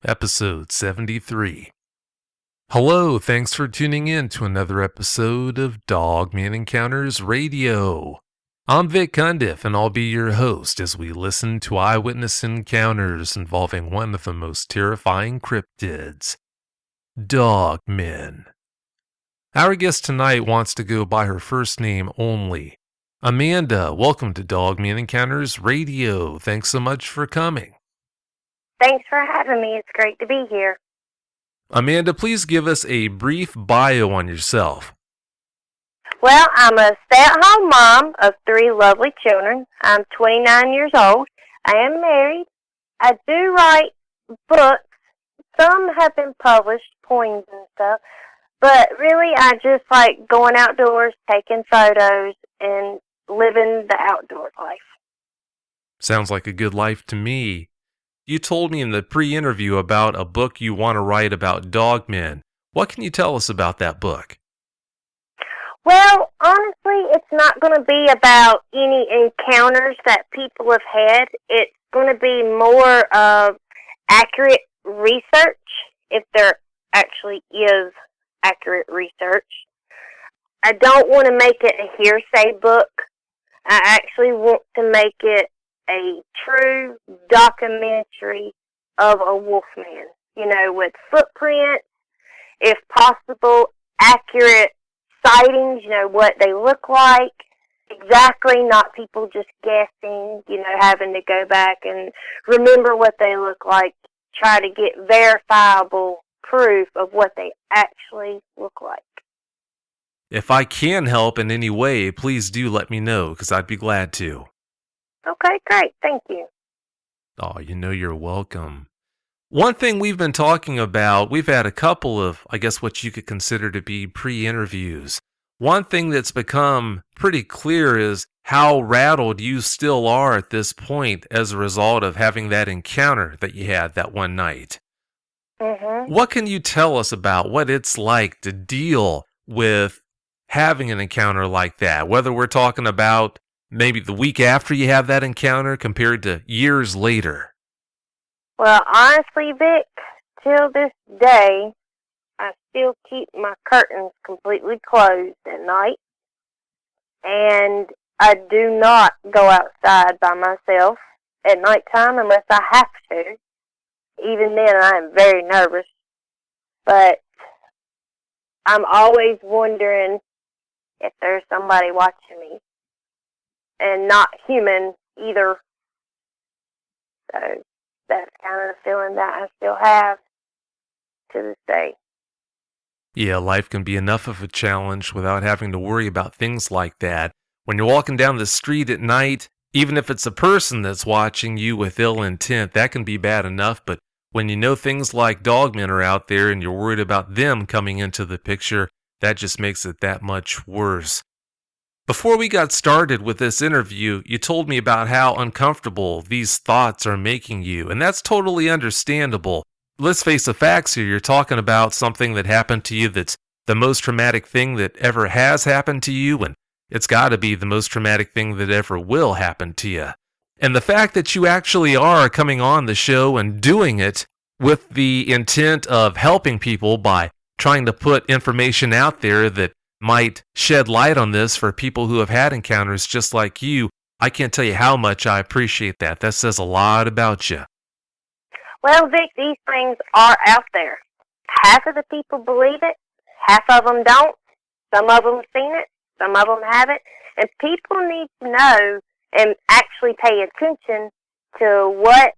episode 73. Hello, thanks for tuning in to another episode of Dogman Encounters Radio. I'm Vic Cundiff, and I'll be your host as we listen to eyewitness encounters involving one of the most terrifying cryptids, dogmen. Our guest tonight wants to go by her first name only. Amanda, welcome to Dogman Encounters Radio. Thanks so much for coming. Thanks for having me. It's great to be here. Amanda, please give us a brief bio on yourself. Well, I'm a stay-at-home mom of 3 lovely children. I'm 29 years old. I am married. I do write books. Some have been published, poems and stuff. But really, I just like going outdoors, taking photos, and living the outdoor life. Sounds like a good life to me. You told me in the pre-interview about a book you want to write about dogmen. What can you tell us about that book? Well, honestly, it's not going to be about any encounters that people have had. It's going to be more of accurate research, if there actually is accurate research. I don't want to make it a hearsay book. I actually want to make it a true documentary of a wolfman, with footprints, if possible, accurate sightings, what they look like, exactly, not people just guessing, having to go back and remember what they look like, try to get verifiable proof of what they actually look like. If I can help in any way, please do let me know, because I'd be glad to. Okay, great. Thank you. Oh, you're welcome. One thing we've been talking about, we've had a couple of, what you could consider to be pre-interviews. One thing that's become pretty clear is how rattled you still are at this point as a result of having that encounter that you had that one night. Mm-hmm. What can you tell us about what it's like to deal with having an encounter like that? Whether we're talking about maybe the week after you have that encounter compared to years later. Well, honestly, Vic, till this day, I still keep my curtains completely closed at night. And I do not go outside by myself at nighttime unless I have to. Even then, I am very nervous. But I'm always wondering if there's somebody watching me. And not human either. So that's kind of the feeling that I still have to this day. Yeah, life can be enough of a challenge without having to worry about things like that. When you're walking down the street at night, even if it's a person that's watching you with ill intent, that can be bad enough. But when you know things like dogmen are out there and you're worried about them coming into the picture, that just makes it that much worse. Before we got started with this interview, you told me about how uncomfortable these thoughts are making you, and that's totally understandable. Let's face the facts here. You're talking about something that happened to you that's the most traumatic thing that ever has happened to you, and it's got to be the most traumatic thing that ever will happen to you. And the fact that you actually are coming on the show and doing it with the intent of helping people by trying to put information out there that might shed light on this for people who have had encounters just like you, I can't tell you how much I appreciate that. That says a lot about you. Well, Vic, these things are out there. Half of the people believe it, half of them don't. Some of them have seen it, some of them haven't. And people need to know and actually pay attention to what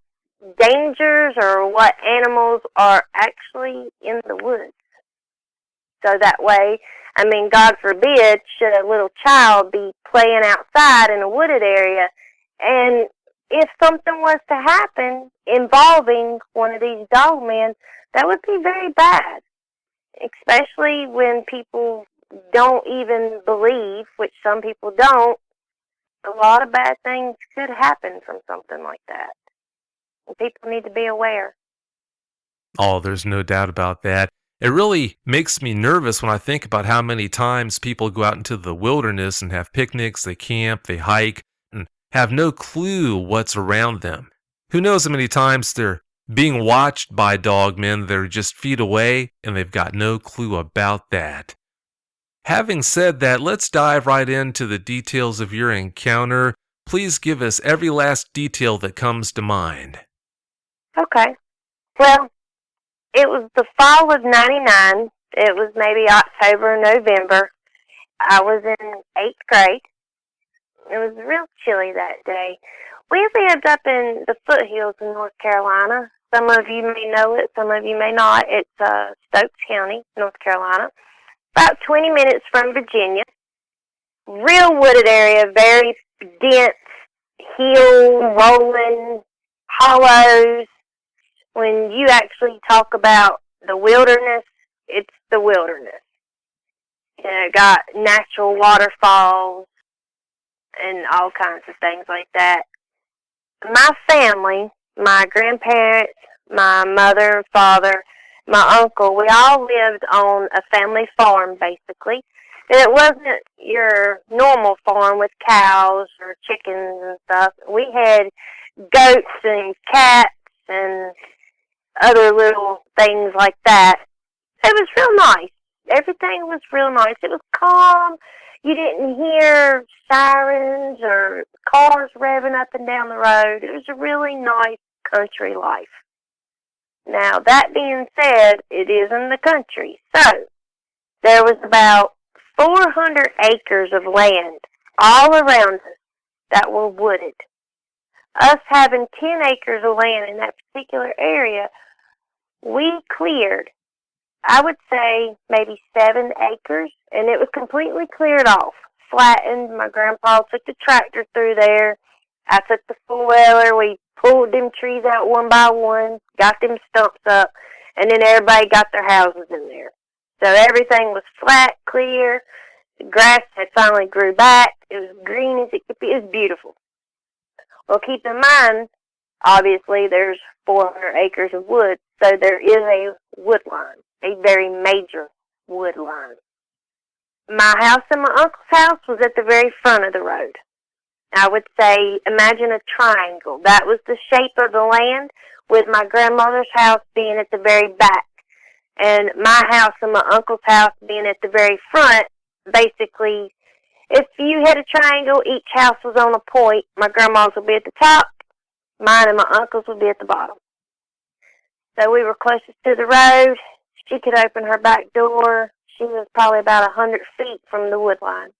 dangers or what animals are actually in the woods. So that way, God forbid, should a little child be playing outside in a wooded area, and if something was to happen involving one of these dogmen, that would be very bad, especially when people don't even believe, which some people don't. A lot of bad things could happen from something like that, and people need to be aware. Oh, there's no doubt about that. It really makes me nervous when I think about how many times people go out into the wilderness and have picnics, they camp, they hike, and have no clue what's around them. Who knows how many times they're being watched by dogmen that are just feet away, and they've got no clue about that. Having said that, let's dive right into the details of your encounter. Please give us every last detail that comes to mind. Okay. Well, it was the fall of 99. It was maybe October, November. I was in 8th grade. It was real chilly that day. We lived up in the foothills in North Carolina. Some of you may know it, some of you may not. It's Stokes County, North Carolina. About 20 minutes from Virginia. Real wooded area, very dense, hill, rolling, hollows. When you actually talk about the wilderness, it's the wilderness. You know, got natural waterfalls and all kinds of things like that. My family, my grandparents, my mother and father, my uncle, we all lived on a family farm, basically. And it wasn't your normal farm with cows or chickens and stuff. We had goats and cats and other little things like that. It was real nice. Everything was real nice. It was calm. You didn't hear sirens or cars revving up and down the road. It was a really nice country life. Now, that being said, it is in the country. So, there was about 400 acres of land all around us that were wooded. Us having 10 acres of land in that particular area, we cleared, I would say, maybe 7 acres, and it was completely cleared off, flattened. My grandpa took the tractor through there. I took the four-wheeler. We pulled them trees out one by one, got them stumps up, and then everybody got their houses in there. So everything was flat, clear. The grass had finally grew back. It was green as it could be. It was beautiful. Well, keep in mind, obviously, there's 400 acres of wood, so there is a wood line, a very major wood line. My house and my uncle's house was at the very front of the road. I would say, imagine a triangle. That was the shape of the land, with my grandmother's house being at the very back. And my house and my uncle's house being at the very front. Basically, if you had a triangle, each house was on a point. My grandma's would be at the top. Mine and my uncle's would be at the bottom. So we were closest to the road. She could open her back door. She was probably about 100 feet from the wood line.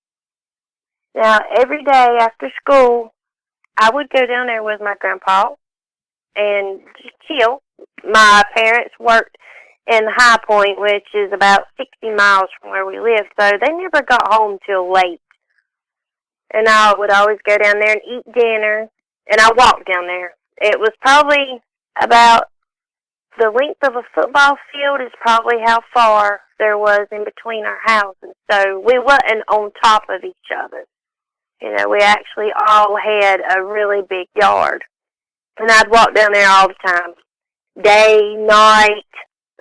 Now, every day after school, I would go down there with my grandpa and just chill. My parents worked in High Point, which is about 60 miles from where we lived, so they never got home till late. And I would always go down there and eat dinner, and I walked down there. It was probably about the length of a football field is probably how far there was in between our houses, so we wasn't on top of each other. You know, we actually all had a really big yard. And I'd walk down there all the time, day, night,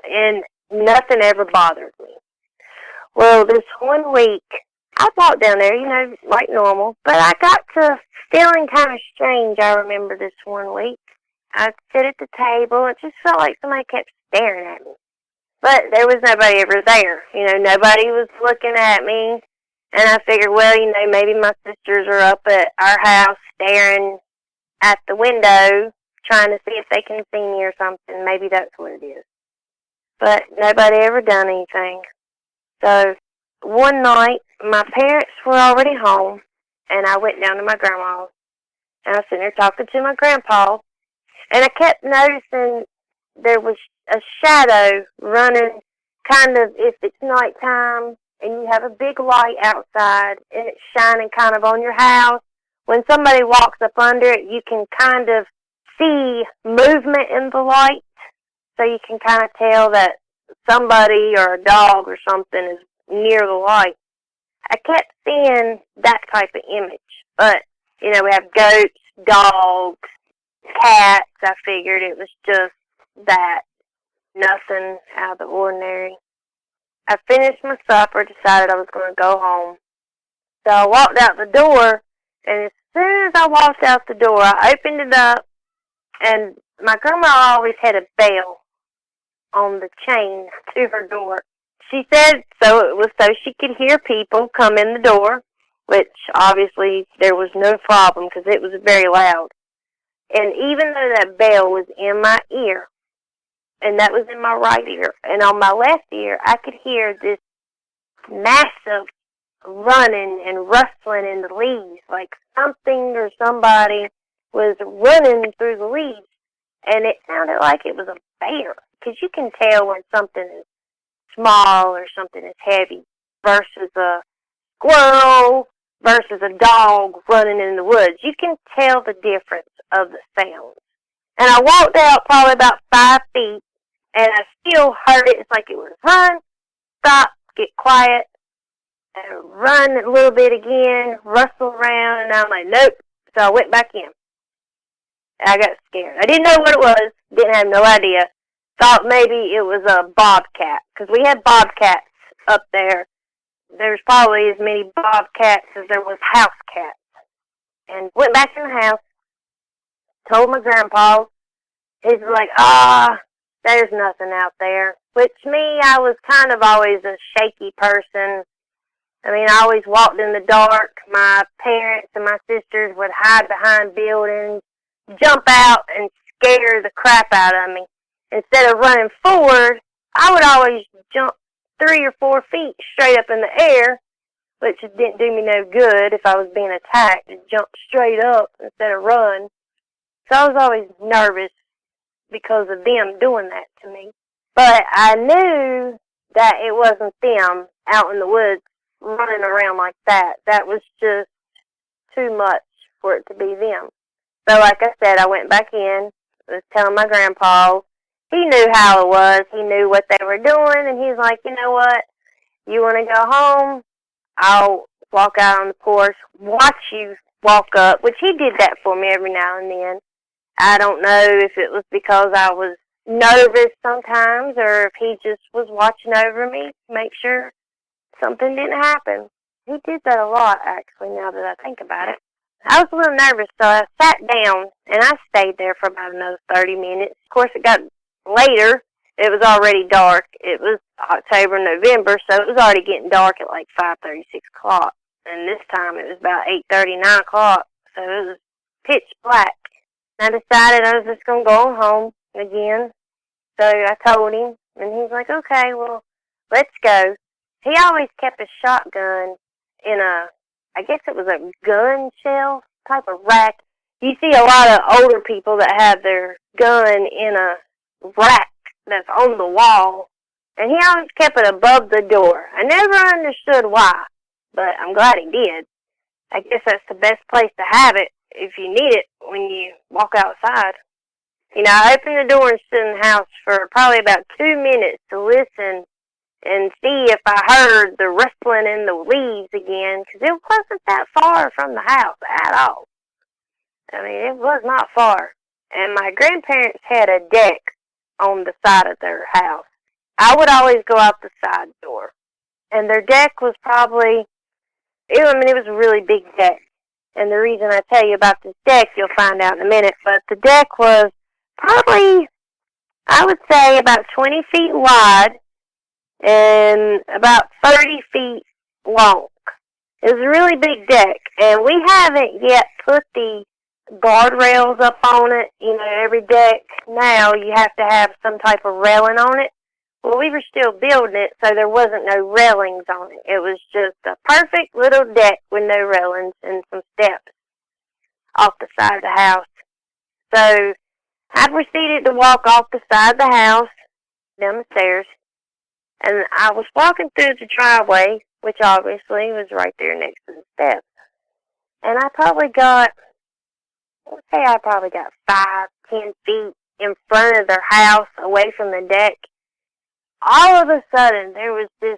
and nothing ever bothered me. Well, this one week, I'd walk down there, you know, like normal, but I got to feeling kind of strange, I remember this one week. I'd sit at the table, it just felt like somebody kept staring at me. But there was nobody ever there. You know, nobody was looking at me. And I figured, well, you know, maybe my sisters are up at our house staring at the window, trying to see if they can see me or something. Maybe that's what it is. But nobody ever done anything. So one night, my parents were already home, and I went down to my grandma's. And I was sitting there talking to my grandpa, and I kept noticing there was a shadow running kind of, if it's nighttime, and you have a big light outside, and it's shining kind of on your house. When somebody walks up under it, you can kind of see movement in the light, so you can kind of tell that somebody or a dog or something is near the light. I kept seeing that type of image, but, you know, we have goats, dogs, cats. I figured it was just that, nothing out of the ordinary. I finished my supper, decided I was going to go home. So I walked out the door, and as soon as I walked out the door, I opened it up, And my grandma always had a bell on the chain to her door. She said so it was so she could hear people come in the door, which obviously there was no problem because it was very loud. And even though that bell was in my ear, and that was in my right ear, and on my left ear, I could hear this massive running and rustling in the leaves, like something or somebody was running through the leaves. And it sounded like it was a bear, because you can tell when something is small or something is heavy versus a squirrel versus a dog running in the woods. You can tell the difference of the sounds. And I walked out probably about 5 feet, and I still heard it. It's like it was run, stop, get quiet, and run a little bit again, rustle around, and I'm like, nope. So I went back in. I got scared. I didn't know what it was. Didn't have no idea. Thought maybe it was a bobcat, because we had bobcats up there. There's probably as many bobcats as there was house cats. And went back in the house, told my grandpa. He's like, there's nothing out there. Which me, I was kind of always a shaky person. I mean, I always walked in the dark. My parents and my sisters would hide behind buildings, jump out and scare the crap out of me. Instead of running forward, I would always jump 3 or 4 feet straight up in the air, which didn't do me no good if I was being attacked, to jump straight up instead of run. So I was always nervous because of them doing that to me. But I knew that it wasn't them out in the woods running around like that. That was just too much for it to be them. So like I said, I went back in, was telling my grandpa. He knew how it was. He knew what they were doing, and he's like, you know what? You want to go home? I'll walk out on the porch, watch you walk up, which he did that for me every now and then. I don't know if it was because I was nervous sometimes or if he just was watching over me to make sure something didn't happen. He did that a lot, actually, now that I think about it. I was a little nervous, so I sat down, and I stayed there for about another 30 minutes. Of course, it got later. It was already dark. It was October, November, so it was already getting dark at like 5:30, 6 o'clock. And this time it was about 8:30, 9 o'clock, so it was pitch black. I decided I was just going to go home again. So I told him, and he's like, okay, well, let's go. He always kept a shotgun in I guess it was a gun shelf type of rack. You see a lot of older people that have their gun in a rack that's on the wall, and he always kept it above the door. I never understood why, but I'm glad he did. I guess that's the best place to have it if you need it when you walk outside. You know, I opened the door and stood in the house for probably about 2 minutes to listen and see if I heard the rustling in the leaves again, because it wasn't that far from the house at all. I mean, it was not far. And my grandparents had a deck on the side of their house. I would always go out the side door. And their deck was probably, it was a really big deck. And the reason I tell you about this deck, you'll find out in a minute, but the deck was probably, I would say, about 20 feet wide and about 30 feet long. It was a really big deck, and we haven't yet put the guardrails up on it. You know, every deck now you have to have some type of railing on it. Well, we were still building it, so there wasn't no railings on it. It was just a perfect little deck with no railings and some steps off the side of the house. So I proceeded to walk off the side of the house, down the stairs, and I was walking through the driveway, which obviously was right there next to the steps. And I probably got, let's say I probably got 5, 10 feet in front of their house, away from the deck. All of a sudden, there was this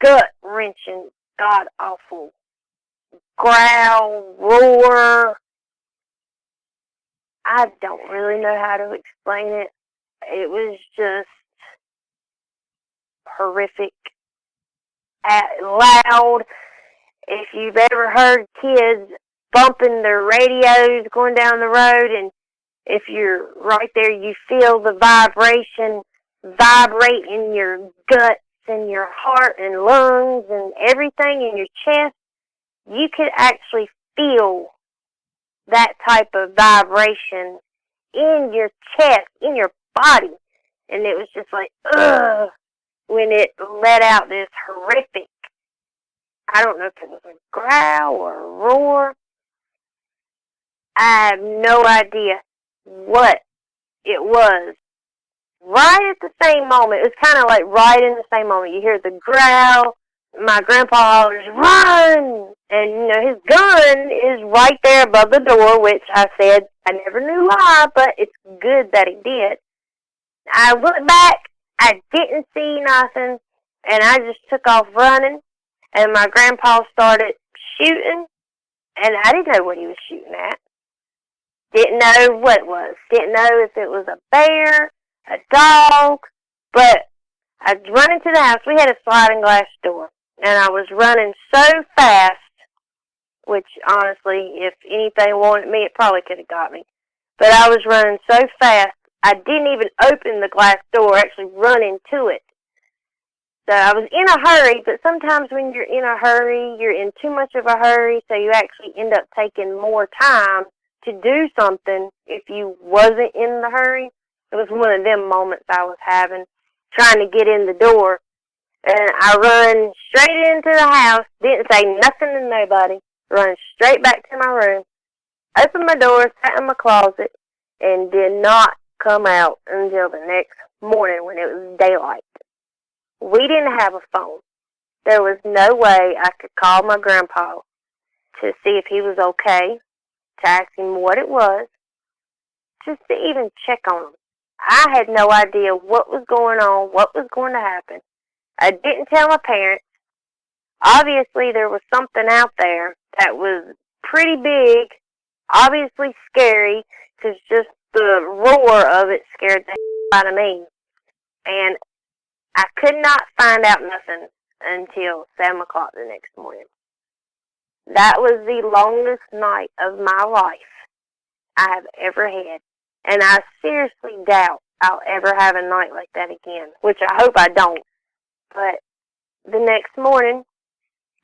gut-wrenching, god-awful growl, roar. I don't really know how to explain it. It was just horrific, loud. If you've ever heard kids bumping their radios going down the road and if you're right there, you feel the vibration vibrate in your guts and your heart and lungs and everything in your chest. You could actually feel that type of vibration in your chest, in your body. And it was just like, ugh, when it let out this horrific, I don't know if it was a growl or a roar. I have no idea what it was. Right at the same moment, it was kind of like right in the same moment, you hear the growl. My grandpa hollers, run! And, you know, his gun is right there above the door, which I said I never knew why, but it's good that he did. I looked back, I didn't see nothing, and I just took off running, and my grandpa started shooting, and I didn't know what he was shooting at. Didn't know what it was. Didn't know if it was a bear, a dog, but I was running to the house. We had a sliding glass door, and I was running so fast, which honestly, if anything wanted me, it probably could have got me. But I was running so fast, I didn't even open the glass door, actually run into it. So I was in a hurry, but sometimes when you're in a hurry, you're in too much of a hurry, so you actually end up taking more time to do something if you wasn't in the hurry. It was one of them moments I was having, trying to get in the door. And I run straight into the house, didn't say nothing to nobody, run straight back to my room, opened my door, sat in my closet, and did not come out until the next morning when it was daylight. We didn't have a phone. There was no way I could call my grandpa to see if he was okay, to ask him what it was, just to even check on him. I had no idea what was going on, what was going to happen. I didn't tell my parents. Obviously, there was something out there that was pretty big, obviously scary, because just the roar of it scared the hell out of me. And I could not find out nothing until 7 o'clock the next morning. That was the longest night of my life I have ever had. And I seriously doubt I'll ever have a night like that again, which I hope I don't. But the next morning,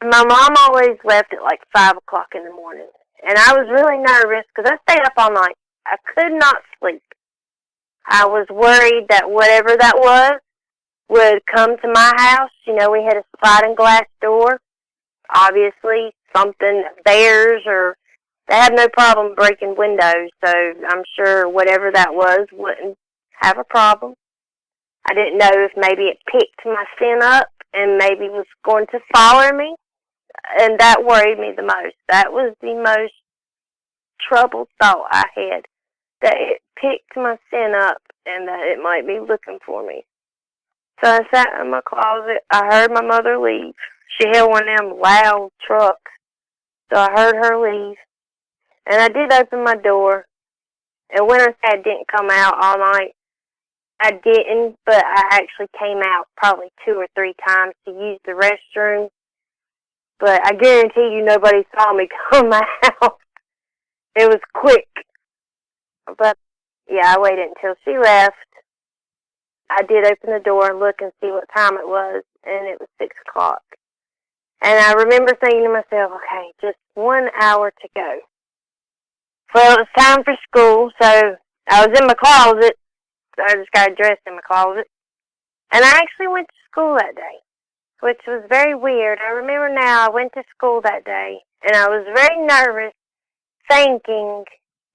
my mom always left at like 5 o'clock in the morning. And I was really nervous because I stayed up all night. I could not sleep. I was worried that whatever that was would come to my house. You know, we had a sliding glass door. Obviously, something, bears, or they have no problem breaking windows. So I'm sure whatever that was wouldn't have a problem. I didn't know if maybe it picked my scent up and maybe was going to follow me. And that worried me the most. That was the most troubled thought I had, that it picked my scent up and that it might be looking for me. So I sat in my closet. I heard my mother leave. She had one of them loud trucks. So I heard her leave. And I did open my door. And when I say I didn't come out all night, I didn't, but I actually came out probably 2 or 3 times to use the restroom. But I guarantee you nobody saw me come out. It was quick. But, yeah, I waited until she left. I did open the door and look and see what time it was, and it was 6 o'clock. And I remember thinking to myself, okay, just 1 hour to go. Well, it was time for school, so I was in my closet. So I just got dressed in my closet. And I actually went to school that day, which was very weird. I remember now I went to school that day, and I was very nervous, thinking,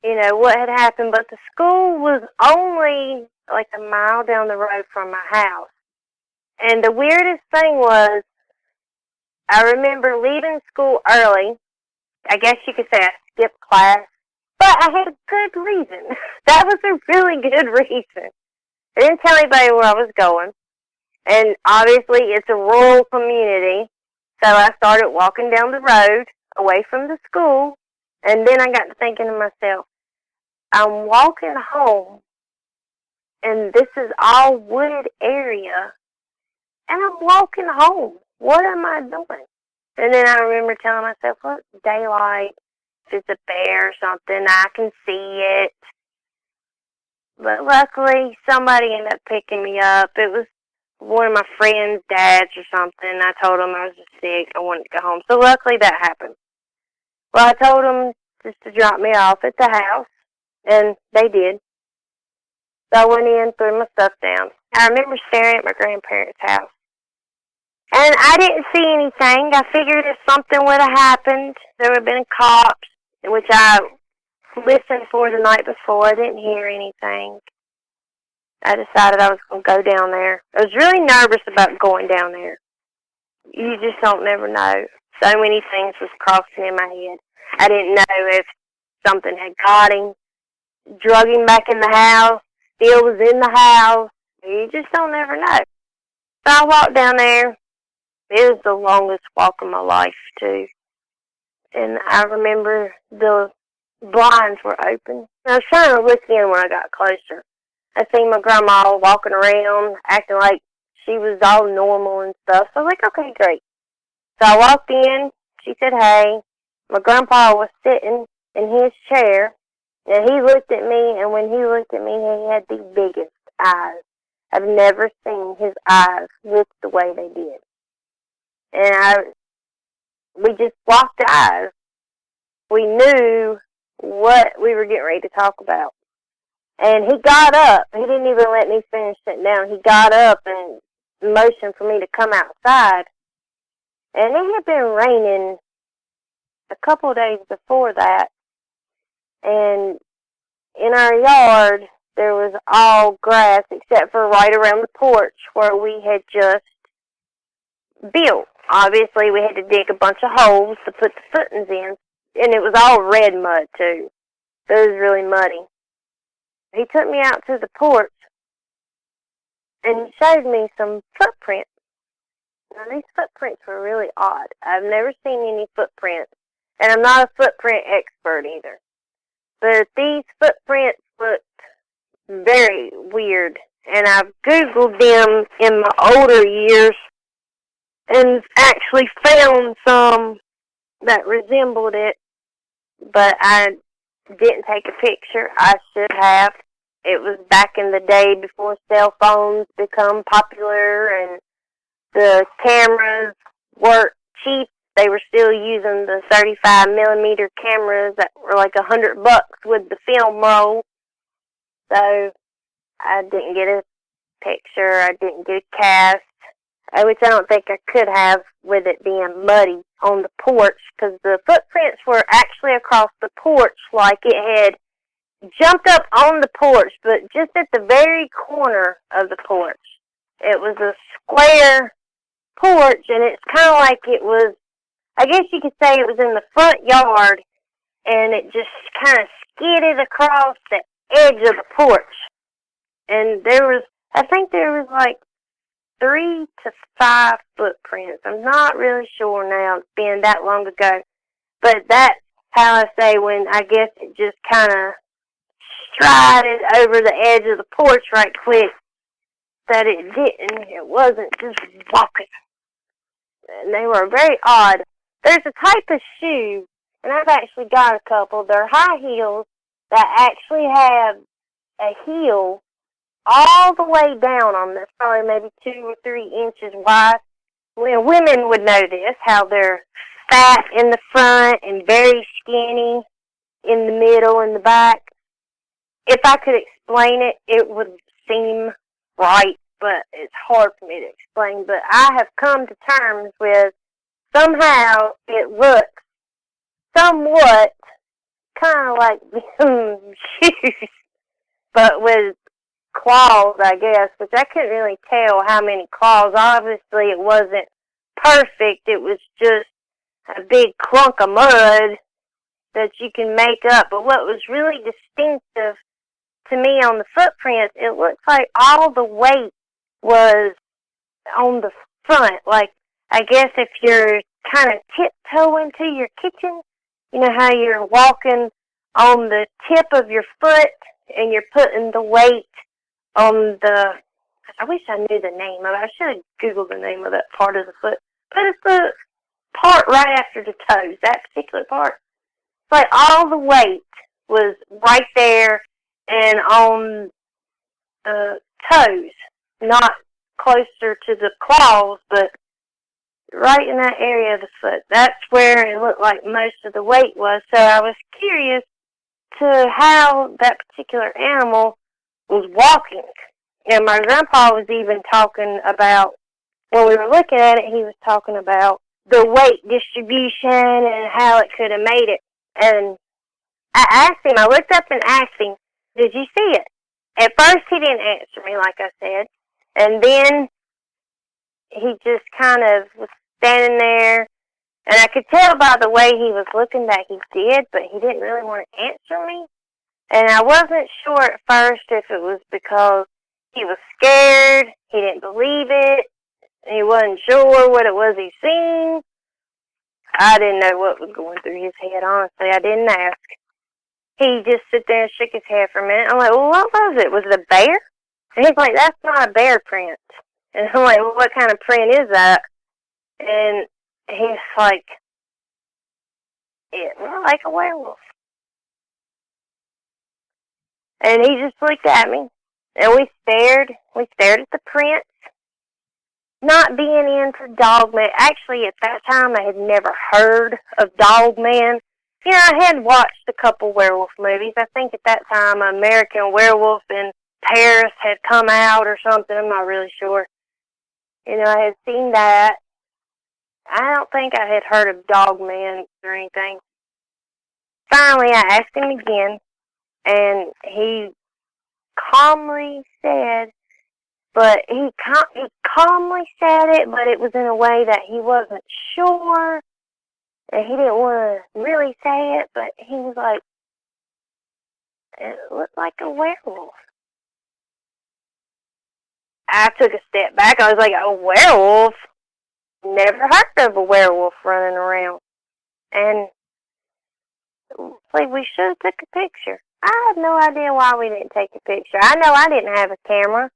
you know, what had happened. But the school was only like a mile down the road from my house. And the weirdest thing was, I remember leaving school early. I guess you could say I skipped class. But I had a good reason. That was a really good reason. I didn't tell anybody where I was going. And obviously it's a rural community. So I started walking down the road away from the school. And then I got to thinking to myself, I'm walking home. And this is all wooded area. And I'm walking home. What am I doing? And then I remember telling myself, well, it's daylight. If it's a bear or something, I can see it. But luckily, somebody ended up picking me up. It was one of my friend's dads or something. I told him I was just sick. I wanted to go home. So luckily that happened. Well, I told them just to drop me off at the house, and they did. So I went in, threw my stuff down. I remember staring at my grandparents' house. And I didn't see anything. I figured if something would have happened, there would have been cops, which I listened for the night before. I didn't hear anything. I decided I was going to go down there. I was really nervous about going down there. You just don't never know. So many things was crossing in my head. I didn't know if something had got him, drug him back in the house, still was in the house. You just don't never know. So I walked down there. It was the longest walk of my life, too. And I remember the blinds were open. I was trying to look in when I got closer. I seen my grandma walking around, acting like she was all normal and stuff. So I was like, okay, great. So I walked in. She said, hey. My grandpa was sitting in his chair, and he looked at me, and when he looked at me, he had the biggest eyes. I've never seen his eyes look the way they did. And we just locked eyes. We knew what we were getting ready to talk about. And he got up. He didn't even let me finish sitting down. He got up and motioned for me to come outside. And it had been raining a couple of days before that. And in our yard, there was all grass except for right around the porch where we had just built. Obviously, we had to dig a bunch of holes to put the footings in. And it was all red mud, too. So it was really muddy. He took me out to the porch, and he showed me some footprints. Now, these footprints were really odd. I've never seen any footprints, and I'm not a footprint expert either. But these footprints looked very weird, and I've Googled them in my older years and actually found some that resembled it, but I didn't take a picture. I should have. It was back in the day before cell phones become popular and the cameras weren't cheap. They were still using the 35 millimeter cameras that were like $100 with the film roll. So I didn't get a picture. I didn't get a cast, which I don't think I could have with it being muddy on the porch, because the footprints were actually across the porch, like it had jumped up on the porch, but just at the very corner of the porch. It was a square porch, and it's kind of like it was, I guess you could say it was in the front yard, and it just kind of skidded across the edge of the porch. And I think there was like 3 to 5 footprints. I'm not really sure now. It's been that long ago. But that's how I say when I guess it just kind of strided over the edge of the porch right quick, that it didn't. It wasn't just walking. And they were very odd. There's a type of shoe, and I've actually got a couple. They're high heels that actually have a heel all the way down on them. That's probably maybe 2 or 3 inches wide. Well, women would know this, how they're fat in the front and very skinny in the middle and the back. If I could explain it, it would seem right, but it's hard for me to explain. But I have come to terms with somehow it looks somewhat kind of like shoes, but with claws, I guess, which I couldn't really tell how many claws. Obviously, it wasn't perfect. It was just a big clunk of mud that you can make up. But what was really distinctive to me on the footprints, it looks like all the weight was on the front. Like, I guess if you're kind of tiptoeing to your kitchen, you know how you're walking on the tip of your foot and you're putting the weight on the, I wish I knew the name of it. I should have Googled the name of that part of the foot. But it's the part right after the toes, that particular part. It's like all the weight was right there and on toes, not closer to the claws, but right in that area of the foot. That's where it looked like most of the weight was. So I was curious to how that particular animal was walking. And my grandpa was even talking about, when we were looking at it, he was talking about the weight distribution and how it could have made it. And I asked him, I looked up and asked him, did you see it? At first he didn't answer me, like I said. And then he just kind of was standing there. And I could tell by the way he was looking that he did, but he didn't really want to answer me. And I wasn't sure at first if it was because he was scared, he didn't believe it, he wasn't sure what it was he seen. I didn't know what was going through his head, honestly. I didn't ask. He just sit there and shook his head for a minute. I'm like, well, what was it? Was it a bear? And he's like, that's not a bear print. And I'm like, well, what kind of print is that? And he's like, it looked like a werewolf. And he just looked at me. And we stared at the prints. Not being into Dogman, actually at that time I had never heard of Dogman. You know, I had watched a couple werewolf movies. I think at that time American Werewolf in Paris had come out or something. I'm not really sure. You know, I had seen that. I don't think I had heard of Dogman or anything. Finally, I asked him again, and he calmly said, but he calmly said it, but it was in a way that he wasn't sure, and he didn't want to really say it, but he was like, it looked like a werewolf. I took a step back. I was like, a werewolf? Never heard of a werewolf running around. And like, we should have took a picture. I have no idea why we didn't take a picture. I know I didn't have a camera,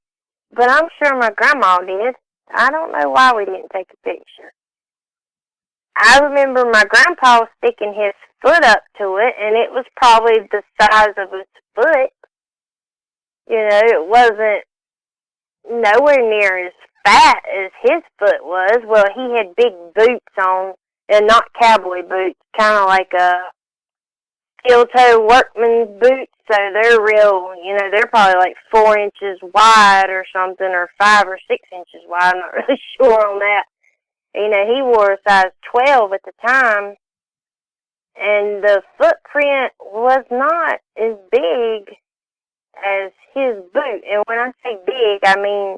but I'm sure my grandma did. I don't know why we didn't take a picture. I remember my grandpa sticking his foot up to it, and it was probably the size of his foot. You know, it wasn't nowhere near as fat as his foot was. Well, he had big boots on, and not cowboy boots, kind of like a steel-toe workman's boots. So they're real, you know, they're probably like 4 inches wide or something, or 5 or 6 inches wide. I'm not really sure on that. You know, he wore a size 12 at the time, and the footprint was not as big as his boot. And when I say big, I mean,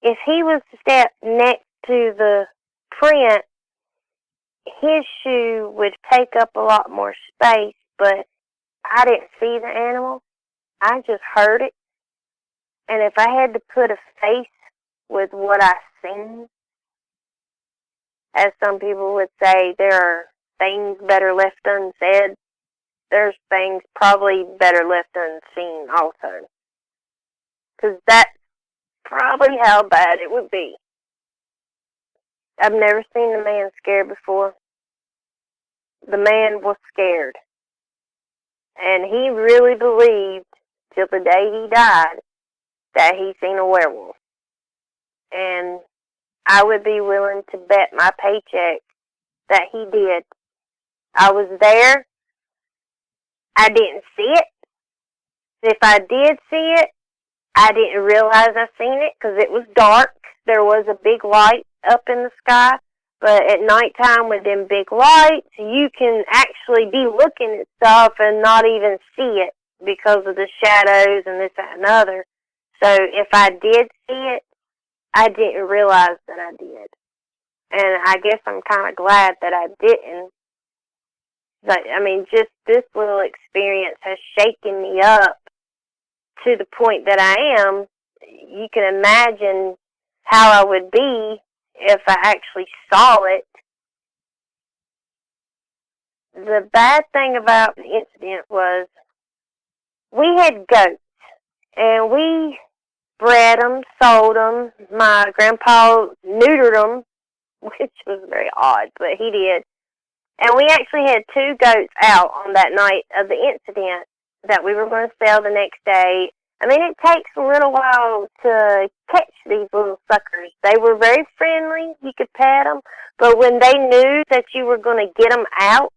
if he was to step next to the print, his shoe would take up a lot more space, but I didn't see the animal. I just heard it. And if I had to put a face with what I seen, as some people would say, there are things better left unsaid. There's things probably better left unseen also. Because that's probably how bad it would be. I've never seen a man scared before. The man was scared. And he really believed, till the day he died, that he seen a werewolf. And I would be willing to bet my paycheck that he did. I was there. I didn't see it. If I did see it, I didn't realize I seen it because it was dark. There was a big light up in the sky. But at nighttime with them big lights, you can actually be looking at stuff and not even see it because of the shadows and this, that, and other. So if I did see it, I didn't realize that I did. And I guess I'm kind of glad that I didn't. But, I mean, just this little experience has shaken me up to the point that I am. You can imagine how I would be if I actually saw it. The bad thing about the incident was we had goats, and we bred them, sold them. My grandpa neutered them, which was very odd, but he did. And we actually had 2 goats out on that night of the incident that we were going to sell the next day. I mean, it takes a little while to catch these little suckers. They were very friendly. You could pet them. But when they knew that you were going to get them out,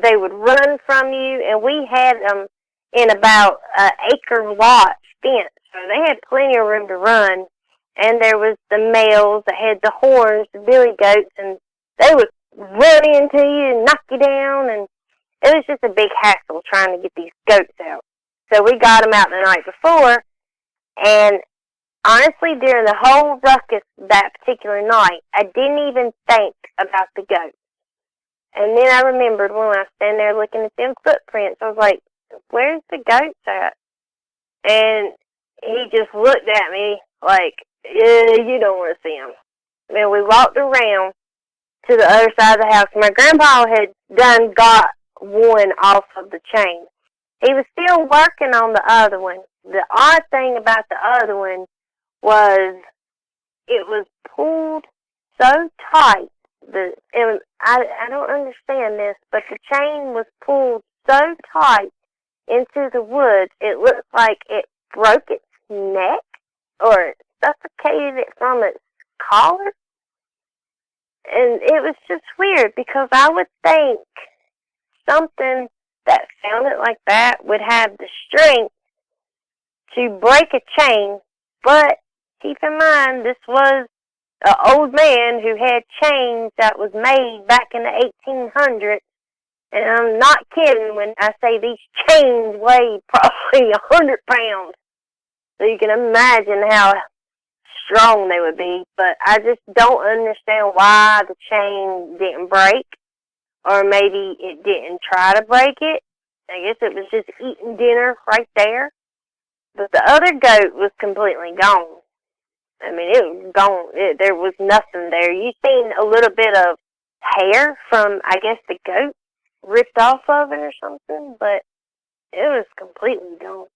they would run from you. And we had them in about an acre lot fence. So they had plenty of room to run. And there was the males that had the horns, the billy goats, and they would run into you and knock you down. And it was just a big hassle trying to get these goats out. So we got them out the night before, and honestly, during the whole ruckus that particular night, I didn't even think about the goats. And then I remembered when I was standing there looking at them footprints, I was like, where's the goats at? And he just looked at me like, you don't want to see them. And we walked around to the other side of the house. My grandpa had got one off of the chain. He was still working on the other one. The odd thing about the other one was it was pulled so tight. I don't understand this, but the chain was pulled so tight into the woods, it looked like it broke its neck or suffocated it from its collar. And it was just weird because I would think something that sounded like that would have the strength to break a chain, but keep in mind this was an old man who had chains that was made back in the 1800s, and I'm not kidding when I say these chains weighed probably 100 pounds, so you can imagine how strong they would be. But I just don't understand why the chain didn't break. Or maybe it didn't try to break it. I guess it was just eating dinner right there. But the other goat was completely gone. I mean, it was gone. There was nothing there. You seen a little bit of hair from, I guess, the goat ripped off of it or something. But it was completely gone.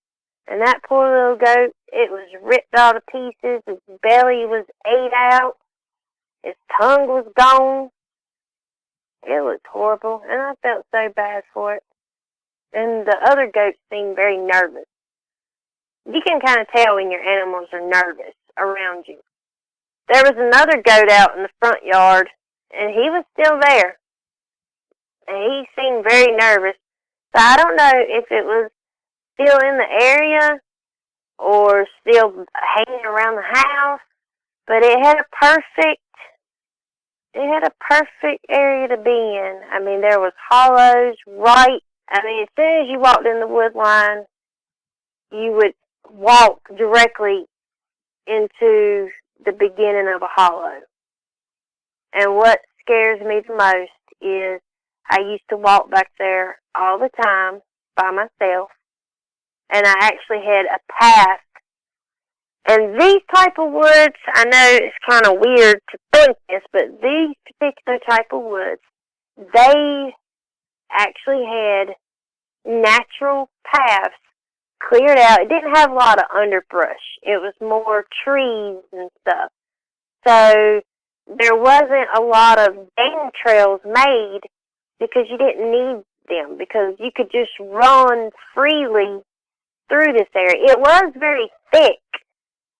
And that poor little goat, it was ripped all to pieces. His belly was ate out. His tongue was gone. It looked horrible, and I felt so bad for it. And the other goats seemed very nervous. You can kind of tell when your animals are nervous around you. There was another goat out in the front yard, and he was still there. And he seemed very nervous. So I don't know if it was still in the area or still hanging around the house, but it had a perfect area to be in. I mean, there was hollows right. I mean, as soon as you walked in the wood line, you would walk directly into the beginning of a hollow. And what scares me the most is I used to walk back there all the time by myself, and I actually had a path. And these type of woods, I know it's kind of weird to think this, but these particular type of woods, they actually had natural paths cleared out. It didn't have a lot of underbrush. It was more trees and stuff. So there wasn't a lot of game trails made because you didn't need them, because you could just run freely through this area. It was very thick.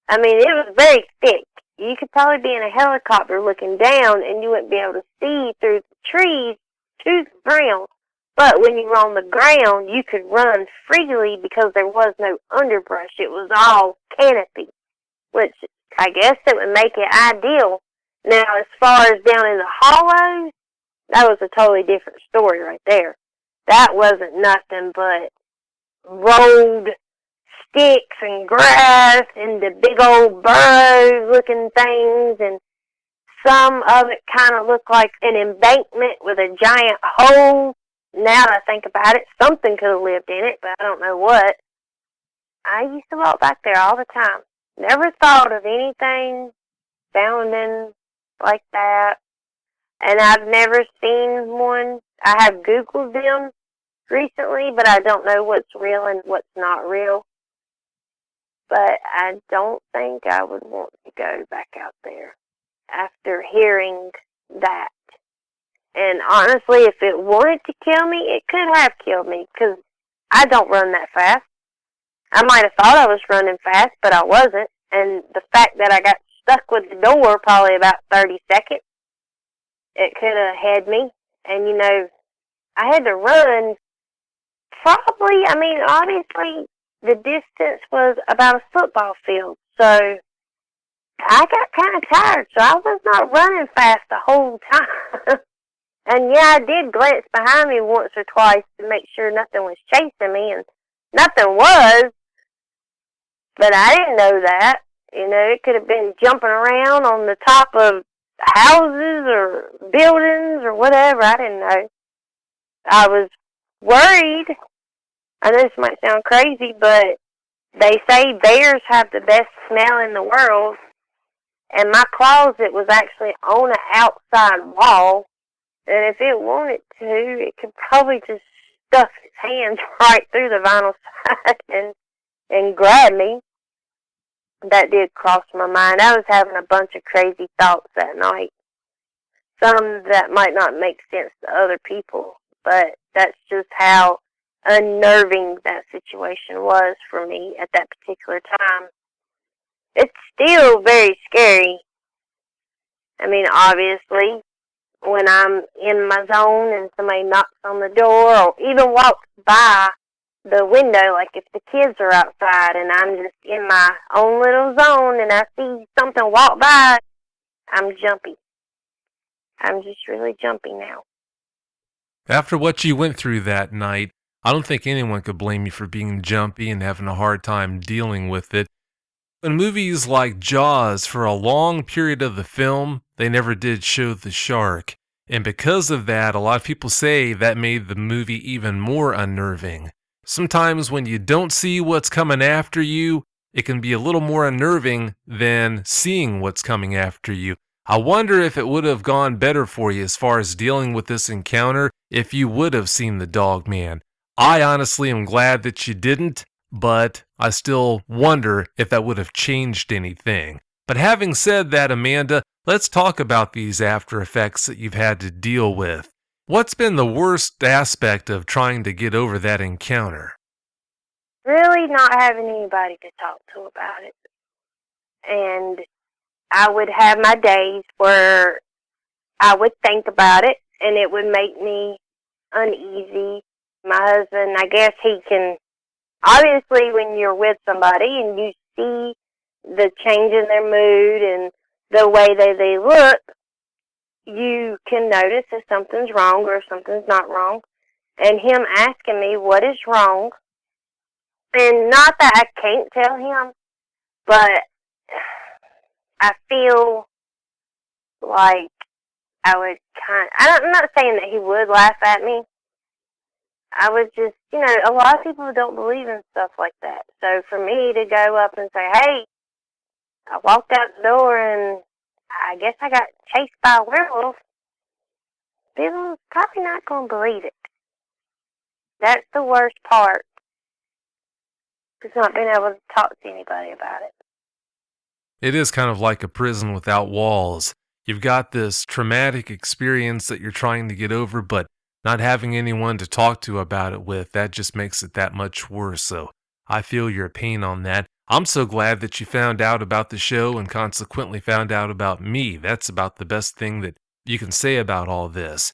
I mean, it was very thick. You could probably be in a helicopter looking down and you wouldn't be able to see through the trees to the ground. But when you were on the ground, you could run freely because there was no underbrush. It was all canopy, which I guess it would make it ideal. Now, as far as down in the hollows, that was a totally different story right there. That wasn't nothing but rolled sticks and grass and the big old burrow-looking things, and some of it kind of looked like an embankment with a giant hole. Now that I think about it, something could have lived in it, but I don't know what. I used to walk back there all the time. Never thought of anything sounding like that. And I've never seen one. I have Googled them recently, but I don't know what's real and what's not real. But I don't think I would want to go back out there after hearing that. And honestly, if it wanted to kill me, it could have killed me, because I don't run that fast. I might have thought I was running fast, but I wasn't. And the fact that I got stuck with the door probably about 30 seconds, it could have had me. And, you know, I had to run probably, I mean, obviously, the distance was about a football field. So I got kind of tired, so I was not running fast the whole time. And, yeah, I did glance behind me once or twice to make sure nothing was chasing me, and nothing was. But I didn't know that. You know, it could have been jumping around on the top of houses or buildings or whatever. I didn't know. I was worried. I know this might sound crazy, but they say bears have the best smell in the world. And my closet was actually on an outside wall. And if it wanted to, it could probably just stuff its hands right through the vinyl side and grab me. That did cross my mind. I was having a bunch of crazy thoughts that night. Some that might not make sense to other people, but that's just how unnerving that situation was for me at that particular time. It's still very scary. I mean, obviously, when I'm in my zone and somebody knocks on the door or even walks by the window, like if the kids are outside and I'm just in my own little zone and I see something walk by, I'm jumpy. I'm just really jumpy now. After what you went through that night, I don't think anyone could blame you for being jumpy and having a hard time dealing with it. In movies like Jaws, for a long period of the film, they never did show the shark. And because of that, a lot of people say that made the movie even more unnerving. Sometimes when you don't see what's coming after you, it can be a little more unnerving than seeing what's coming after you. I wonder if it would have gone better for you as far as dealing with this encounter if you would have seen the Dogman. I honestly am glad that you didn't, but I still wonder if that would have changed anything. But having said that, Amanda, let's talk about these after effects that you've had to deal with. What's been the worst aspect of trying to get over that encounter? Really not having anybody to talk to about it. And I would have my days where I would think about it and it would make me uneasy. My husband, I guess he can, obviously when you're with somebody and you see the change in their mood and the way they look, you can notice if something's wrong or if something's not wrong. And him asking me what is wrong, and not that I can't tell him, but I feel like I would I'm not saying that he would laugh at me. I would just, you know, a lot of people don't believe in stuff like that. So for me to go up and say, hey, I walked out the door and I guess I got chased by a werewolf, people's probably not going to believe it. That's the worst part. Just not being able to talk to anybody about it. It is kind of like a prison without walls. You've got this traumatic experience that you're trying to get over, but not having anyone to talk to about it with, that just makes it that much worse. So I feel your pain on that. I'm so glad that you found out about the show and consequently found out about me. That's about the best thing that you can say about all this.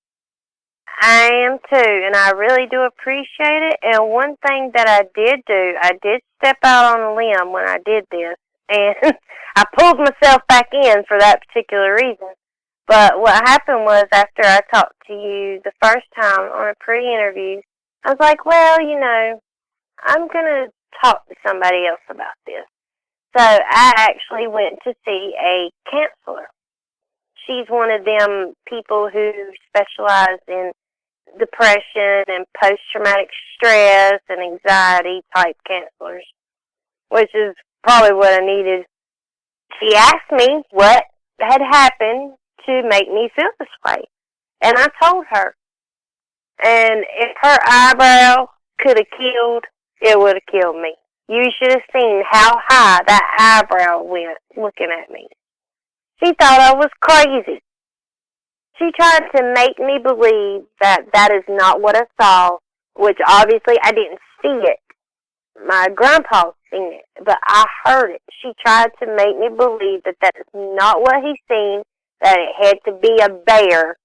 I am too, and I really do appreciate it. And one thing that I did do, I did step out on a limb when I did this, and I pulled myself back in for that particular reason. But what happened was, after I talked to you the first time on a pre-interview, I was like, well, you know, I'm going to talk to somebody else about this. So I actually went to see a counselor. She's one of them people who specialize in depression and post-traumatic stress and anxiety type counselors, which is probably what I needed. She asked me what had happened to make me feel this way, and I told her. And if her eyebrow could have killed, it would have killed me. You should have seen how high that eyebrow went looking at me. She thought I was crazy. She tried to make me believe that that is not what I saw, which obviously I didn't see it. my grandpa seen it, but I heard it. She tried to make me believe that that is not what he seen, that it had to be a bear.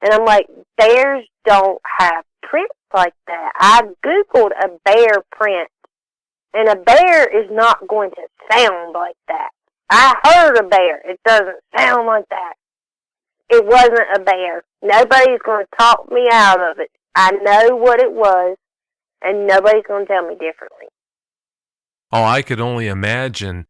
And I'm like, bears don't have prints like that. I Googled a bear print, and a bear is not going to sound like that. I heard a bear. It doesn't sound like that. It wasn't a bear. Nobody's going to talk me out of it. I know what it was, and nobody's going to tell me differently. Oh, I could only imagine.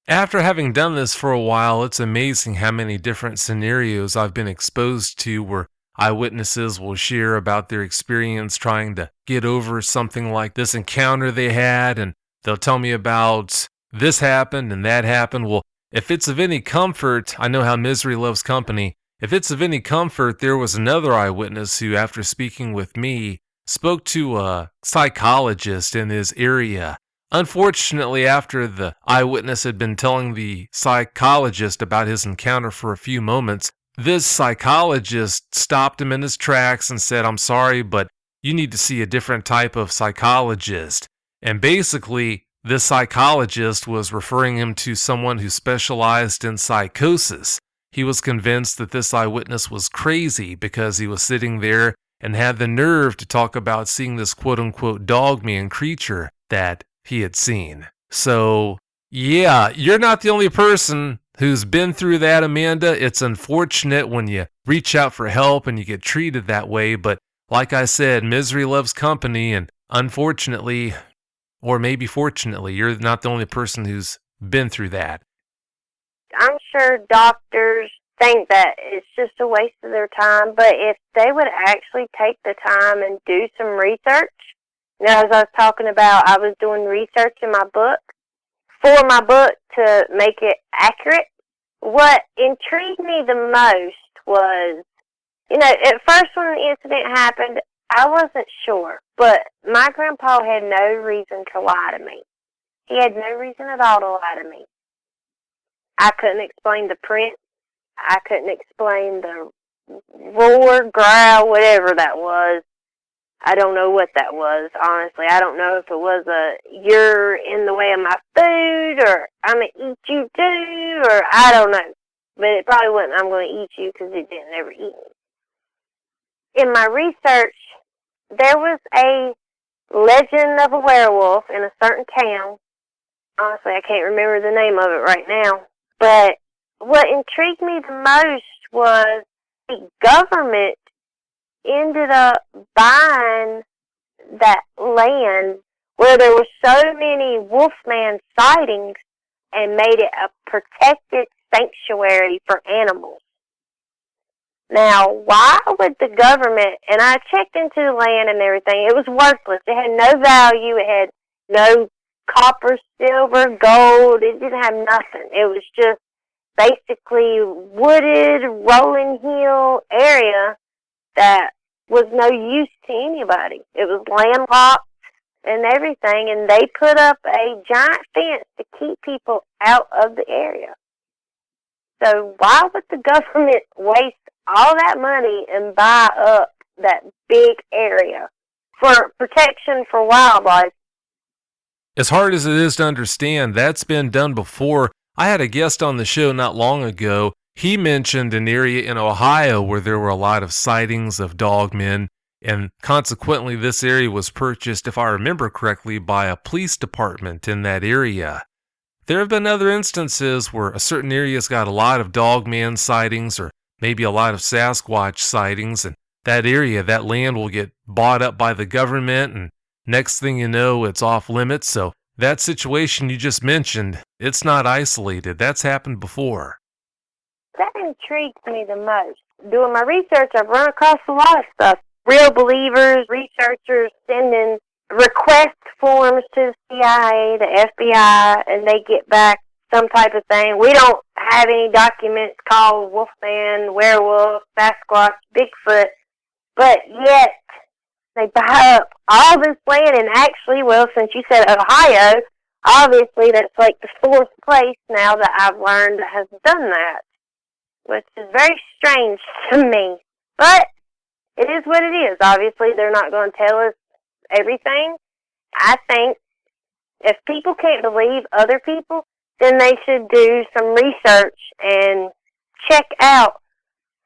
After having done this for a while, it's amazing how many different scenarios I've been exposed to where eyewitnesses will share about their experience trying to get over something like this encounter they had, and they'll tell me about this happened and that happened. Well, if it's of any comfort, I know how misery loves company. If it's of any comfort, there was another eyewitness who, after speaking with me, spoke to a psychologist in his area. Unfortunately, after the eyewitness had been telling the psychologist about his encounter for a few moments, this psychologist stopped him in his tracks and said, "I'm sorry, but you need to see a different type of psychologist." And basically, this psychologist was referring him to someone who specialized in psychosis. He was convinced that this eyewitness was crazy because he was sitting there and had the nerve to talk about seeing this quote-unquote dogman creature that he had seen. So, yeah, you're not the only person who's been through that, Amanda. It's unfortunate when you reach out for help and you get treated that way, but like I said, misery loves company, and unfortunately, or maybe fortunately, you're not the only person who's been through that. I'm sure doctors think that it's just a waste of their time, but if they would actually take the time and do some research, as I was talking about, I was doing research in my book, for my book to make it accurate. What intrigued me the most was, at first when the incident happened, I wasn't sure, but my grandpa had no reason to lie to me. He had no reason at all to lie to me. I couldn't explain the print. I couldn't explain the roar, growl, whatever that was. I don't know what that was, honestly. I don't know if it was you're in the way of my food, or I'm going to eat you too, or I don't know. But it probably wasn't I'm going to eat you because it didn't ever eat me. In my research, there was a legend of a werewolf in a certain town. Honestly, I can't remember the name of it right now. But what intrigued me the most was the government ended up buying that land where there were so many Wolfman sightings and made it a protected sanctuary for animals. Now, why would the government, and I checked into the land and everything, it was worthless. It had no value. It had no copper, silver, gold. It didn't have nothing. It was just basically wooded, rolling hill area that was no use to anybody. It was landlocked and everything, and they put up a giant fence to keep people out of the area. So why would the government waste all that money and buy up that big area for protection for wildlife? As hard as it is to understand, that's been done before. I had a guest on the show not long ago. He mentioned an area in Ohio where there were a lot of sightings of dogmen, and consequently this area was purchased, if I remember correctly, by a police department in that area. There have been other instances where a certain area's got a lot of dogman sightings or maybe a lot of Sasquatch sightings, and that area, that land will get bought up by the government, and next thing you know, it's off limits. So that situation you just mentioned, it's not isolated. That's happened before. That intrigues me the most. Doing my research, I've run across a lot of stuff. Real believers, researchers sending request forms to the CIA, the FBI, and they get back some type of thing. We don't have any documents called Wolfman, Werewolf, Sasquatch, Bigfoot, but yet they buy up all this land, and actually, well, since you said Ohio, obviously that's like the fourth place now that I've learned that has done that, which is very strange to me. But it is what it is. Obviously, they're not going to tell us everything. I think If people can't believe other people, then they should do some research and check out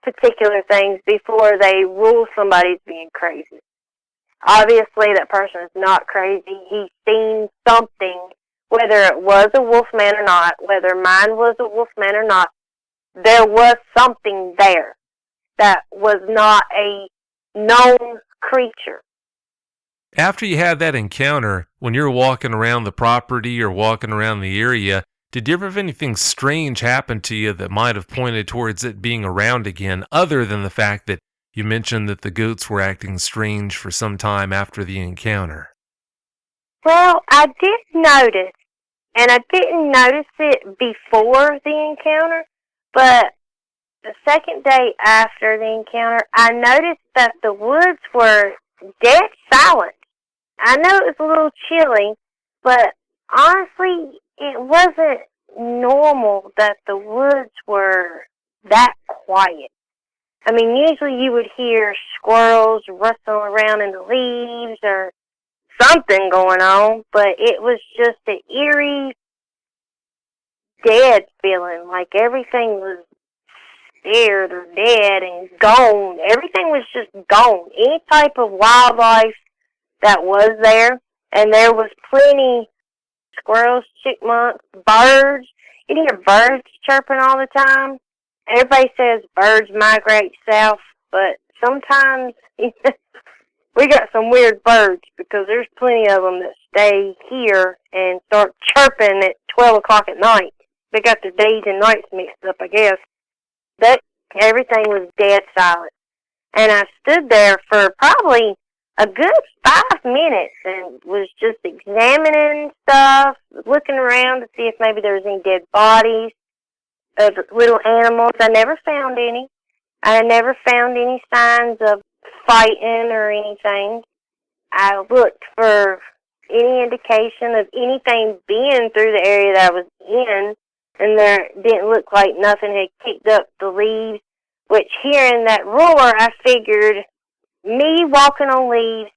particular things before they rule somebody's being crazy. Obviously, that person is not crazy. He's seen something, whether it was a wolf man or not, whether mine was a wolf man or not, there was something there that was not a known creature. After you had that encounter, when you're walking around the property or walking around the area, did you ever have anything strange happen to you that might have pointed towards it being around again, other than the fact that you mentioned that the goats were acting strange for some time after the encounter? Well, I did notice, and I didn't notice it before the encounter, but the second day after the encounter, I noticed that the woods were dead silent. I know it was a little chilly, but honestly, it wasn't normal that the woods were that quiet. I mean, usually you would hear squirrels rustling around in the leaves or something going on, but it was just an eerie, dead feeling, like everything was scared or dead and gone. Everything was just gone. Any type of wildlife that was there, and there was plenty squirrels, chipmunks, birds. You hear birds chirping all the time. Everybody says birds migrate south, but sometimes we got some weird birds because there's plenty of them that stay here and start chirping at 12 o'clock at night. They got their days and nights mixed up, I guess. But everything was dead silent. And I stood there for probably a good 5 minutes and was just examining stuff, looking around to see if maybe there was any dead bodies of little animals. I never found any. I never found any signs of fighting or anything. I looked for any indication of anything being through the area that I was in, and there didn't look like nothing had kicked up the leaves, which hearing that roar, I figured me walking on leaves,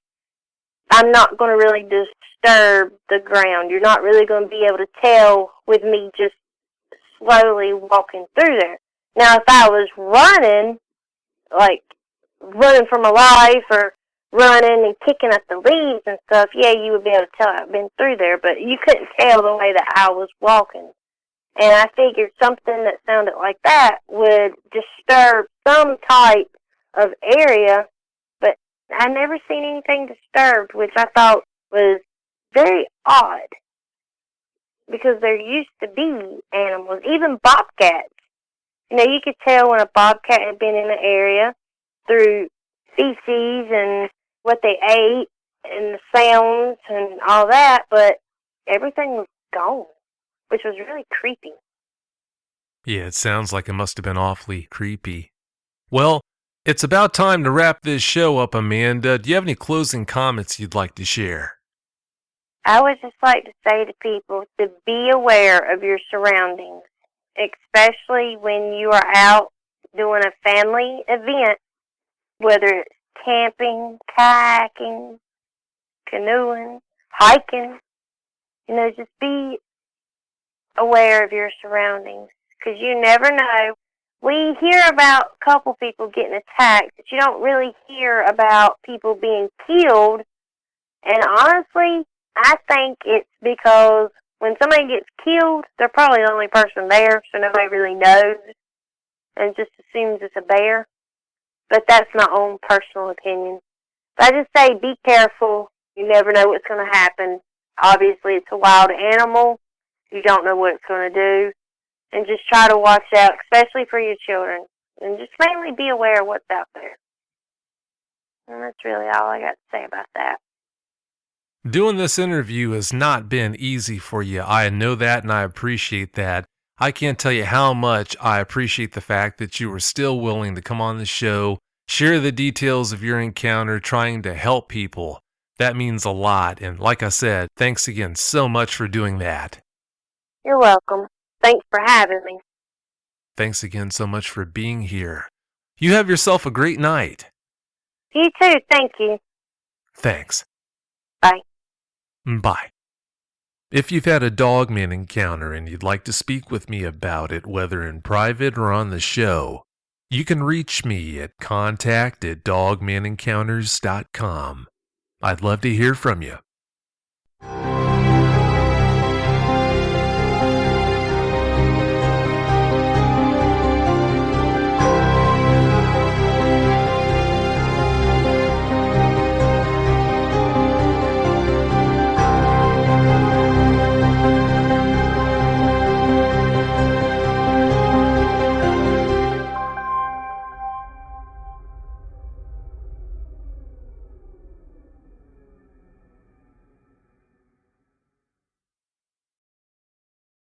I'm not going to really disturb the ground. You're not really going to be able to tell with me just slowly walking through there. Now, if I was running, like running for my life or running and kicking at the leaves and stuff, yeah, you would be able to tell I've been through there, but you couldn't tell the way that I was walking. And I figured something that sounded like that would disturb some type of area, but I never seen anything disturbed, which I thought was very odd, because there used to be animals, even bobcats. You know, you could tell when a bobcat had been in the area through feces and what they ate and the sounds and all that, but everything was gone, which was really creepy. Yeah, it sounds like it must have been awfully creepy. Well, it's about time to wrap this show up, Amanda. Do you have any closing comments you'd like to share? I would just like to say to people to be aware of your surroundings, especially when you are out doing a family event, whether it's camping, kayaking, canoeing, hiking. You know, just be aware of your surroundings, because you never know. We hear about a couple people getting attacked, but you don't really hear about people being killed. And honestly, I think it's because when somebody gets killed, they're probably the only person there, so nobody really knows and just assumes it's a bear. But that's my own personal opinion. But I just say be careful. You never know what's going to happen. Obviously, it's a wild animal. You don't know what it's going to do. And just try to watch out, especially for your children. And just mainly be aware of what's out there. And that's really all I got to say about that. Doing this interview has not been easy for you. I know that, and I appreciate that. I can't tell you how much I appreciate the fact that you were still willing to come on the show, share the details of your encounter, trying to help people. That means a lot. And like I said, thanks again so much for doing that. You're welcome. Thanks for having me. Thanks again so much for being here. You have yourself a great night. You too. Thank you. Thanks. Bye. Bye. If you've had a Dogman encounter and you'd like to speak with me about it, whether in private or on the show, you can reach me at contact@dogmanencounters.com. I'd love to hear from you.